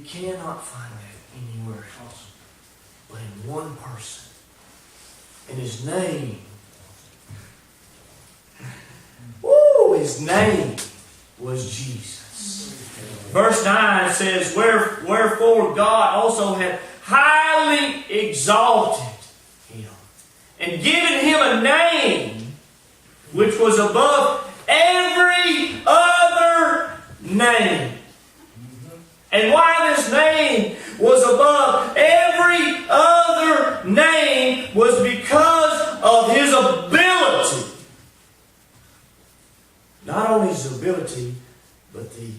cannot find that anywhere else but in one person. And his name, his name was Jesus. Verse 9 says, Wherefore God also hath highly exalted him, and given him a name which was above every other name. And why this name was above every other name was because of his ability. Not only his ability, but the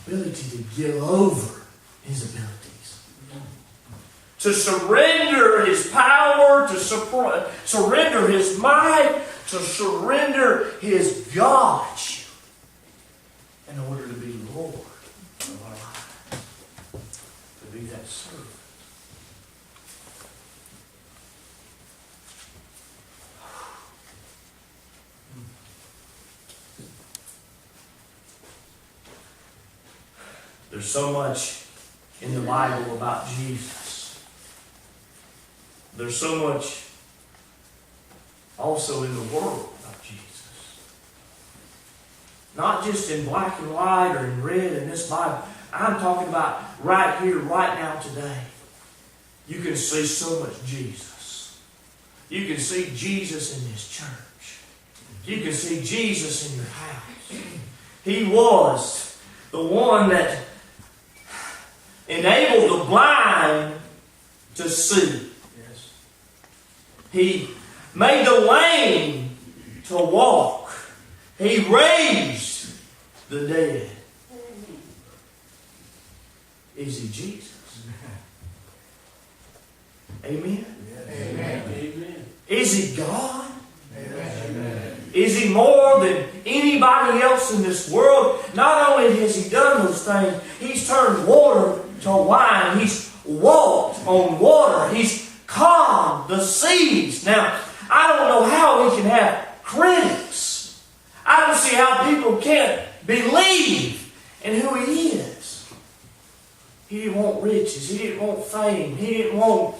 ability to give over his abilities. To surrender his power, to surrender his might, to surrender his Godship in order to be Lord of our lives. To be that servant. There's so much in the Bible about Jesus. There's so much also in the world about Jesus. Not just in black and white or in red in this Bible. I'm talking about right here, right now, today. You can see so much Jesus. You can see Jesus in this church. You can see Jesus in your house. He was the one that enabled the blind to see. Yes. He made the lame to walk. He raised the dead. Is he Jesus? Amen? Amen. Amen. Is he God? Amen. Is he more than anybody else in this world? Not only has he done those things, he's turned water to wine. He's walked on water. He's calmed the seas. Now, I don't know how he can have critics. I don't see how people can't believe in who he is. He didn't want riches. He didn't want fame. He didn't want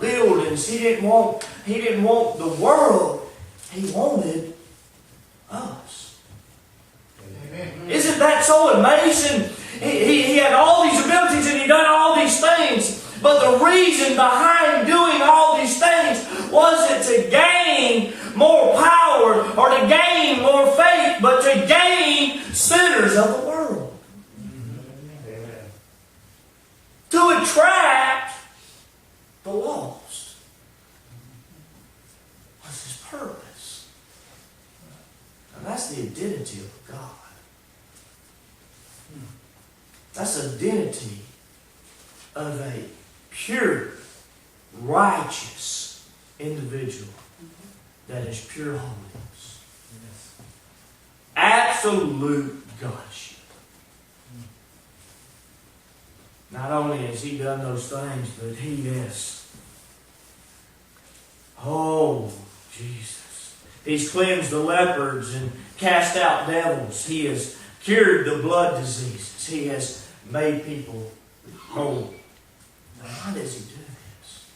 buildings. He didn't want the world. He wanted us. Amen. Isn't that so amazing? He had all these abilities and he done all these things. But the reason behind doing all these things wasn't to gain more power or to gain more faith, but to gain sinners of the world. Amen. To attract the lost. What's his purpose? And that's the identity of God. That's the identity of a pure, righteous individual that is pure holiness. Yes. Absolute Godship. Not only has he done those things, but he is. Oh, Jesus. He's cleansed the lepers and cast out devils. He has cured the blood diseases. He has made people whole. Now, why does he do this?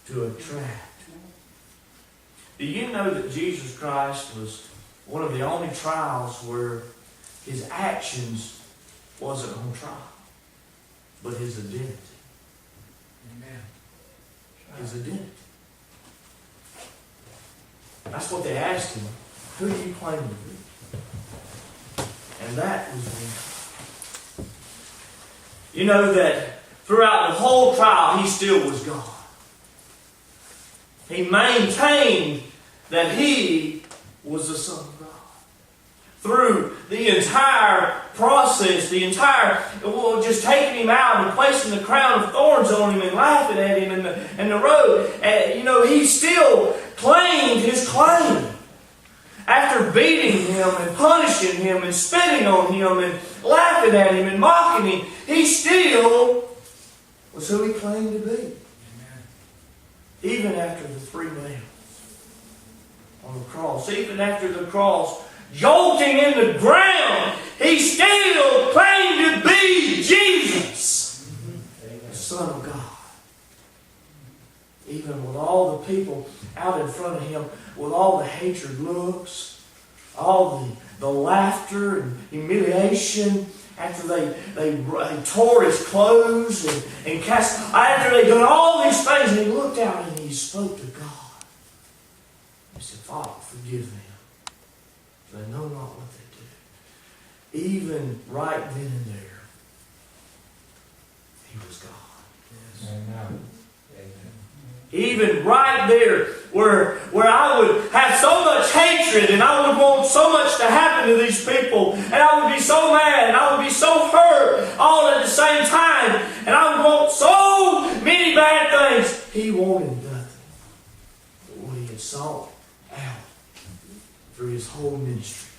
To attract. Do you know that Jesus Christ was one of the only trials where his actions wasn't on trial, but his identity? Amen. His identity. That's what they asked him. Who do you claim to be? And that was him. You know that throughout the whole trial, he still was God. He maintained that he was the Son of God. Through the entire process, just taking him out and placing the crown of thorns on him and laughing at him in the road, he still claimed his claim. After beating him and punishing him and spitting on him and laughing at him and mocking him, he still was who he claimed to be. Amen. Even after the 3 nails on the cross, even after the cross jolting in the ground, he still claimed to be Jesus, the Son of God. Even with all the people out in front of him, with all the hatred looks, all the laughter and humiliation, after they tore his clothes and cast, after they done all these things, and he looked out and he spoke to God. He said, Father, forgive them, for they know not what they do. Even right then and there, he was God. Amen. Even right there where I would have so much hatred and I would want so much to happen to these people and I would be so mad and I would be so hurt all at the same time and I would want so many bad things. He wanted nothing but what he had sought out through his whole ministry.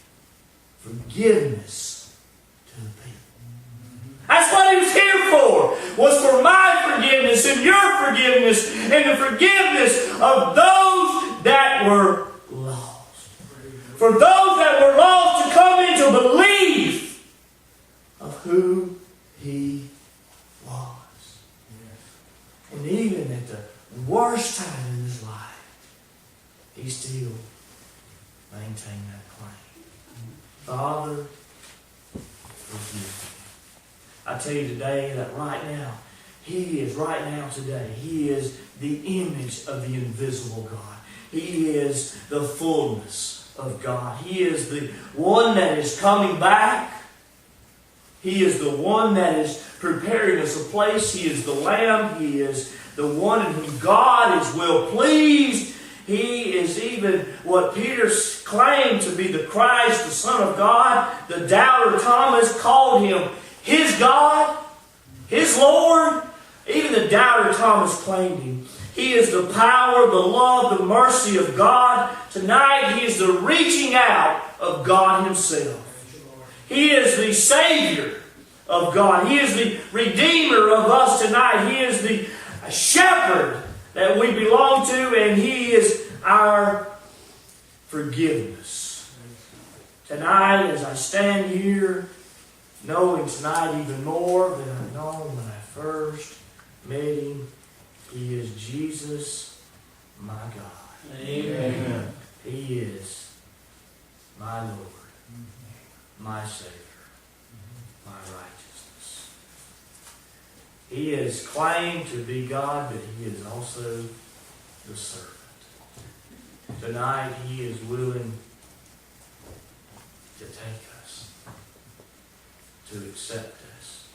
Forgiveness to the people. That's what he was here for, was for my forgiveness and your forgiveness and the forgiveness of those that were lost. For those that were lost to come into belief of who he was. And even at the worst time in his life, he still maintained that claim. Father, forgive me. I tell you today that right now, he is the image of the invisible God. He is the fullness of God. He is the one that is coming back. He is the one that is preparing us a place. He is the Lamb. He is the one in whom God is well pleased. He is even what Peter claimed to be the Christ, the Son of God. The doubter Thomas called him his God, his Lord. Even the doubter Thomas claimed him. He is the power, the love, the mercy of God. Tonight, he is the reaching out of God himself. He is the Savior of God. He is the Redeemer of us tonight. He is the Shepherd that we belong to, and he is our forgiveness. Tonight, as I stand here, knowing tonight even more than I've known when I first met him, he is Jesus, my God. Amen. He is my Lord, my Savior, my righteousness. He is claimed to be God, but he is also the servant. Tonight, he is willing to take us, to accept us.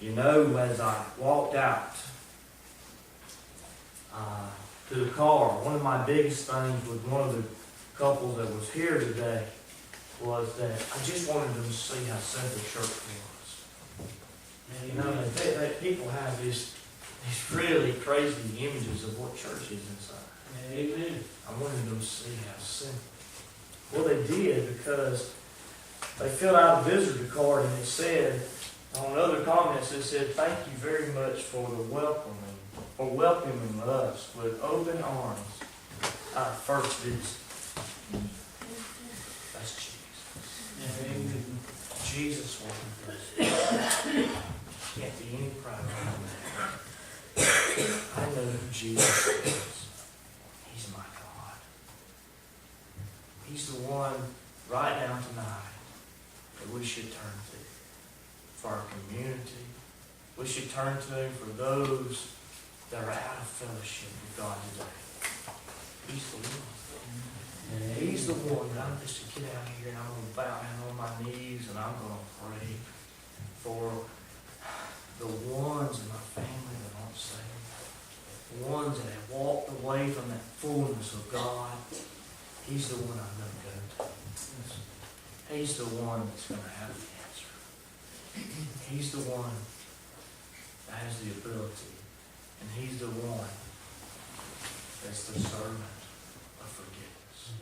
You know, as I walked out to the car, one of my biggest things with one of the couples that was here today was that I just wanted them to see how simple church was. And you know, people have these really crazy images of what church is inside. Amen. I wanted them to see how simple. Well, they did, because they filled out a visitor card and it said, on other comments, it said, "Thank you very much for welcoming us with open arms our first visit." That's Jesus. Amen. Jesus welcomed us. Can't be any pride around that. I know who Jesus is. He's my God. He's the one right now tonight that we should turn to for our community. We should turn to him for those that are out of fellowship with God today. He's the one. He's the one that I'm just to get out here and I'm going to bow down on my knees and I'm going to pray for the ones in my family that aren't saved. The ones that have walked away from that fullness of God. He's the one I'm going to go to. He's the one that's going to have the answer. He's the one that has the ability. And he's the one that's the servant of forgiveness.